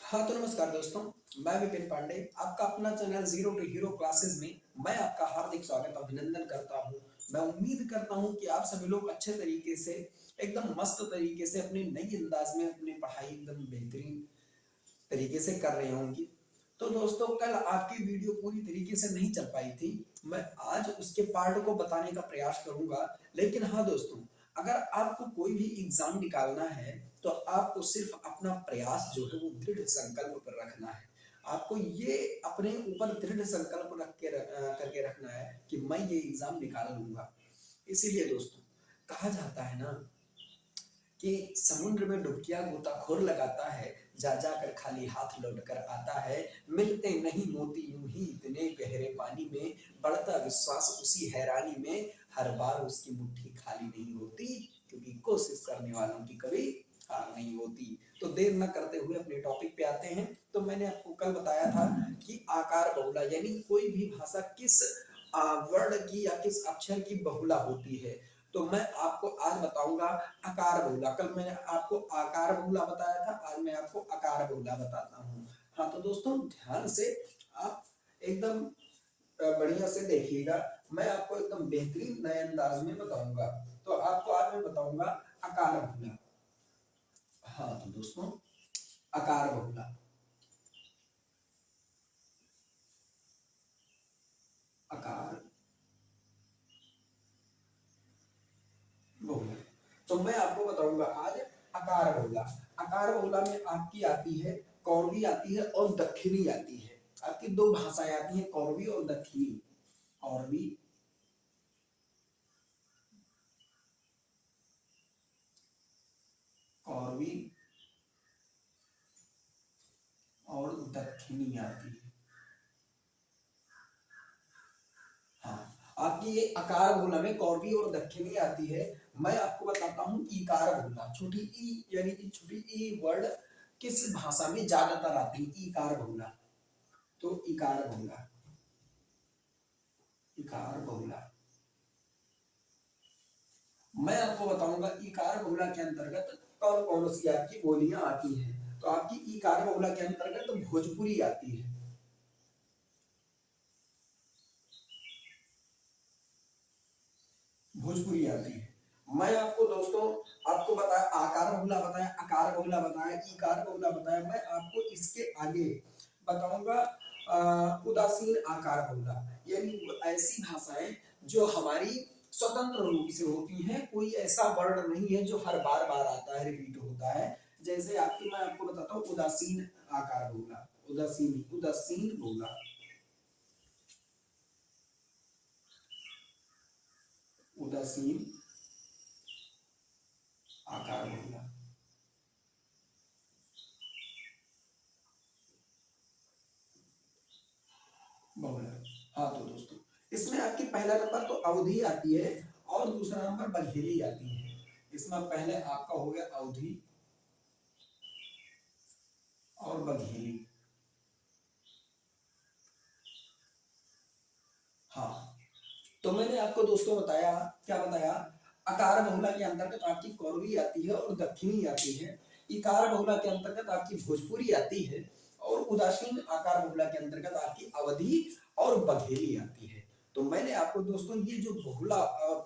हाँ तो नमस्कार दोस्तों, मैं विपिन पांडे आपका अपना channel zero to hero classes में मैं आपका हार्दिक स्वागत अभिनंदन करता हूँ। मैं उम्मीद करता हूँ कि आप सभी लोग अच्छे तरीके से एकदम मस्त तरीके से अपने नई अंदाज में अपनी पढ़ाई एकदम बेहतरीन तरीके से कर रहे होंगे। तो दोस्तों कल आपकी वीडियो पूरी तरीके से नहीं चल पाई थी। मैं आज उसके पार्ट को बताने का प्रयास करूंगा। लेकिन हाँ दोस्तों, अगर आपको कोई भी एग्जाम निकालना है तो आपको सिर्फ अपना प्रयास जो है वो दृढ़ संकल्प पर रखना है। आपको ये अपने ऊपर दृढ़ संकल्प करके रखना है कि मैं ये एग्जाम निकाल लूंगा। इसीलिए दोस्तों कहा जाता है ना कि समुद्र में डुबकियां गोताखोर लगाता है, जा जाकर खाली हाथ लौट कर आता है। मिलते नहीं मोती यूं ही इतने गहरे पानी में, बढ़ता विश्वास उसी हैरानी में, हर बार उसकी मुट्ठी खाली नहीं होती, क्योंकि कोशिश करने वालों की कभी हार नहीं होती। तो देर न करते हुए अपने टॉपिक पे आते हैं। तो मैंने आपको कल बताया था कि आकार बहुला यानी कोई भी भाषा किस वर्ण की या किस अक्षर की बहुला होती है। तो मैं आपको आज बताऊंगा आकार बहुला। कल मैंने आपको आकार बहुला बताया था, आज मैं आपको आकार बहुला बताता हूँ। हाँ तो दोस्तों ध्यान से आप एकदम बढ़िया से देखिएगा। मैं आपको एकदम बेहतरीन नए अंदाज में बताऊंगा। तो आपको आज मैं बताऊंगा आकार बहुला। हाँ तो दोस्तों आकार बहुला, आकार बहुला। तो मैं आपको बताऊंगा आज आकार बहुला। आकार बहुला में आपकी आती है कौरवी आती है और दक्षिणी आती है। आपकी दो भाषाएं आती हैं, कौरवी और दक्षिणी। कौरवी कौरवी और दक्षिणी आती है। हाँ, आपकी ये आकार बहुला में कौरवी और दक्षिणी आती है। मैं आपको बताता हूँ ईकार बहुला। छोटी ई यानी कि छोटी ई वर्ड किस भाषा में ज्यादातर आती है? ईकार बहुला। तो इकार बहुला, इकार बहुला मैं आपको बताऊंगा इकार बहुला के अंतर्गत कौन कौन सी आपकी बोलियां आती हैं। तो आपकी इकार बहुला के अंतर्गत तो भोजपुरी आती है। भोजपुरी आती है। मैं आपको दोस्तों आपको बताया आकार बहुला बताया, आकार बहुला बताया, इकार बहुला बताया। मैं आपको इसके आगे बताऊंगा उदासीन आकार बहुला। यानी ऐसी भाषाएं जो हमारी स्वतंत्र रूप से होती हैं, कोई ऐसा वर्ण नहीं है जो हर बार बार आता है, रिपीट होता है। जैसे आपकी मैं आपको बताता हूँ उदासीन आकार बहुला, उदासीन उदासीन बहुला, उदासीन आकार बहुला। बहुला हाँ तो दोस्तों इसमें आपकी पहला नंबर तो अवधि आती है और दूसरा नंबर बघेली आती है। इसमें पहले आपका हो गया अवधि और बघेली। हाँ तो मैंने आपको दोस्तों बताया, क्या बताया? अकार बहुला के अंतर्गत आपकी कौरवी आती है और दक्षिणी आती है। इकार बहुला के अंतर्गत आपकी भोजपुरी आती है और उदासीन आकार बहुला के अंतर्गत आपकी अवधि और बघेली आती है। तो मैंने आपको दोस्तों ये जो बहुला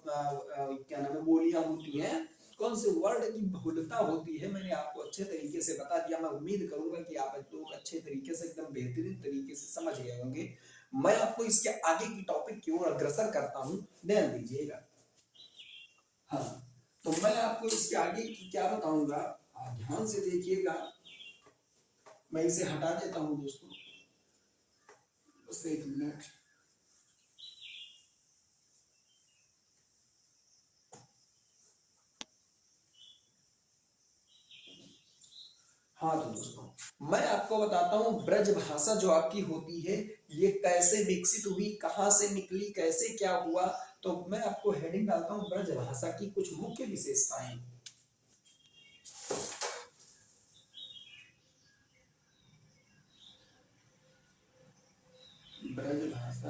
क्या नाम है बोलियां होती हैं, कौन से वर्ड की बहुलता होती है, मैंने आपको अच्छे तरीके से बता दिया। मैं उम्मीद करूंगा कि आप लोग अच्छे तरीके से एकदम बेहतरीन तरीके से समझ गए होंगे। मैं आपको इसके आगे की टॉपिक की ओर अग्रसर करता हूं, ध्यान दीजिएगा। हाँ तो मैं आपको इसके आगे की क्या बताऊंगा, आप ध्यान से देखिएगा। मैं इसे हटा देता हूं दोस्तों, बस एक मिनट। हाँ तो दोस्तों मैं आपको बताता हूँ ब्रज भाषा जो आपकी होती है ये कैसे विकसित हुई, कहाँ से निकली, कैसे क्या हुआ। तो मैं आपको हेडिंग डालता हूँ ब्रज भाषा की कुछ मुख्य विशेषताएं। ब्रज भाषा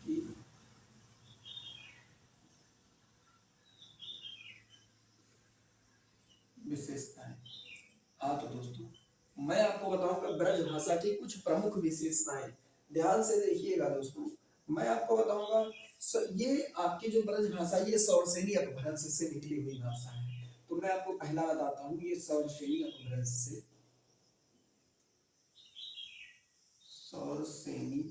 की ब्रज भाषा की कुछ प्रमुख विशेषताएं। ध्यान से देखिएगा दोस्तों, मैं आपको बताऊंगा। ये आपकी जो ब्रज भाषा, ये सौरसेनी अपभ्रंश से निकली हुई भाषा है। तो मैं आपको पहला बताता हूँ, ये सौरसेनी अपभ्रंश से, सौरसेनी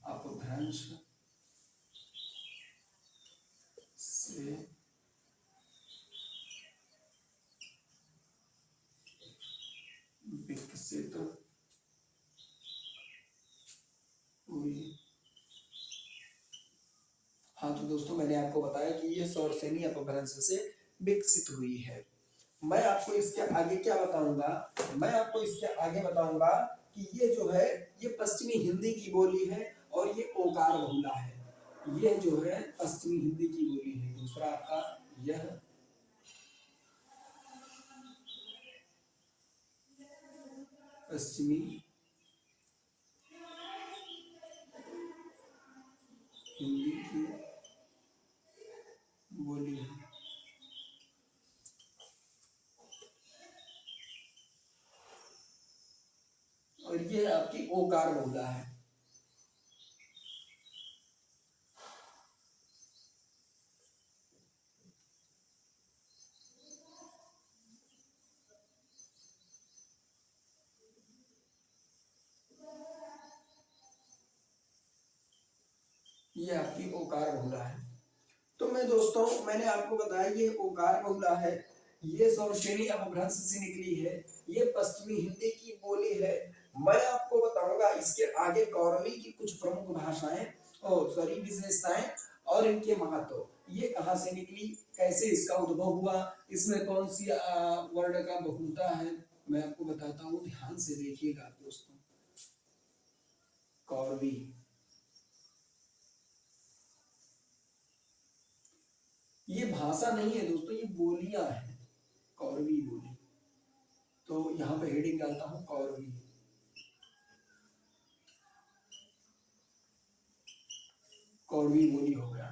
अपभ्रंश से विकसित हुई। हाँ तो दोस्तों, मैंने आपको बताया कि ये सौरसेनी अपभ्रंश से विकसित हुई है। मैं आपको इसके आगे क्या बताऊंगा, मैं आपको इसके आगे बताऊंगा कि ये जो है, ये पश्चिमी हिंदी की बोली है और ये ओकार बहुला है। ये जो है पश्चिमी हिंदी की बोली है। दूसरा आपका यह पश्चिमी हिंदी की बोली है। और ये आपकी ओकार बहुला है। ये आपकी ओकार बहुला है। तो मैं दोस्तों, मैंने आपको बताया ये ओकार बहुला है, ये सौरसेनी अपभ्रंश से निकली है, ये पश्चिमी हिंदी की बोली है। मैं आपको बताऊंगा इसके आगे कौरवी की कुछ प्रमुख भाषाएं और सॉरी विशेषताएं और इनके महत्व, ये कहाँ से निकली, कैसे इसका उद्भव हुआ, इसमें कौन सी वर्ण का बहुलता है, मैं आपको बताता हूँ। ध्यान से देखिएगा दोस्तों। कौरवी, ये भाषा नहीं है दोस्तों, ये बोलियां हैं, कौरवी बोली। तो यहाँ पे हेडिंग डालता हूँ कौरवी। कौरवी बोली हो गया।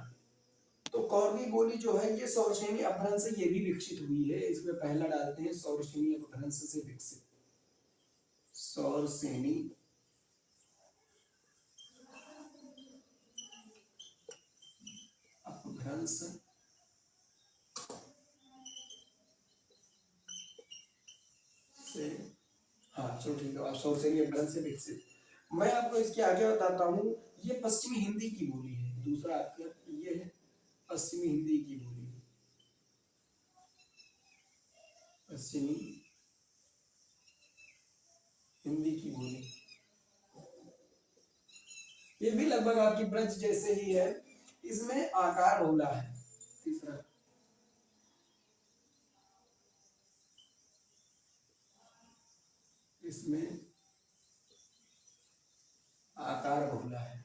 तो कौरवी बोली जो है, ये सौरसेनी अपभ्रंश से ये भी विकसित हुई है। इसमें पहला डालते हैं सौरसेनी अपभ्रंश से विकसित, सौरसेनी अपभ्रंश से, हाँ चलो ठीक है, सौरसेनी अपभ्रंश से विकसित। मैं आपको इसके आगे बताता हूँ, ये पश्चिमी हिंदी की बोली है। दूसरा आपका ये है पश्चिमी हिंदी की बोली, पश्चिमी हिंदी की बोली। ये भी लगभग आपकी ब्रज जैसे ही है, इसमें आकार बहुला है। तीसरा इसमें आकार बहुला है,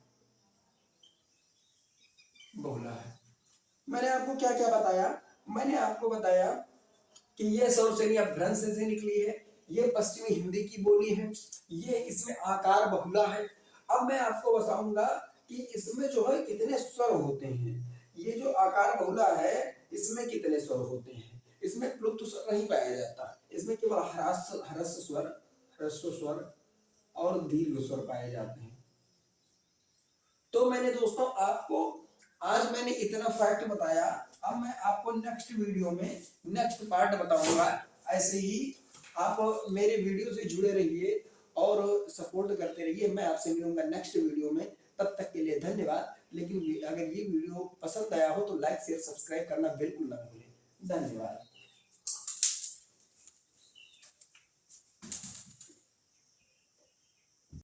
बहुला है। मैंने आपको क्या क्या बताया, मैंने आपको बताया कि ये सौरसेनी अपभ्रंश से निकली है, ये पश्चिमी हिंदी की बोली है, ये इसमें आकार बहुला है। अब मैं आपको बताऊंगा कि इसमें जो है कितने स्वर होते हैं। ये जो आकार बहुला है, इसमें कितने स्वर होते हैं। इसमें प्लुप्त स्वर नहीं पाया जाता, इसमें केवल ह्रस्व स्वर, ह्रस्व स्वर और दीर्घ स्वर पाए जाते हैं। तो मैंने दोस्तों आपको आज मैंने इतना फैक्ट बताया। अब मैं आपको नेक्स्ट वीडियो में नेक्स्ट पार्ट बताऊंगा। ऐसे ही आप मेरे वीडियो से जुड़े रहिए और सपोर्ट करते रहिए। मैं आपसे मिलूंगा नेक्स्ट वीडियो में, तब तक के लिए धन्यवाद। लेकिन अगर ये वीडियो पसंद आया हो तो लाइक शेयर सब्सक्राइब करना बिल्कुल ना भूलें। धन्यवाद।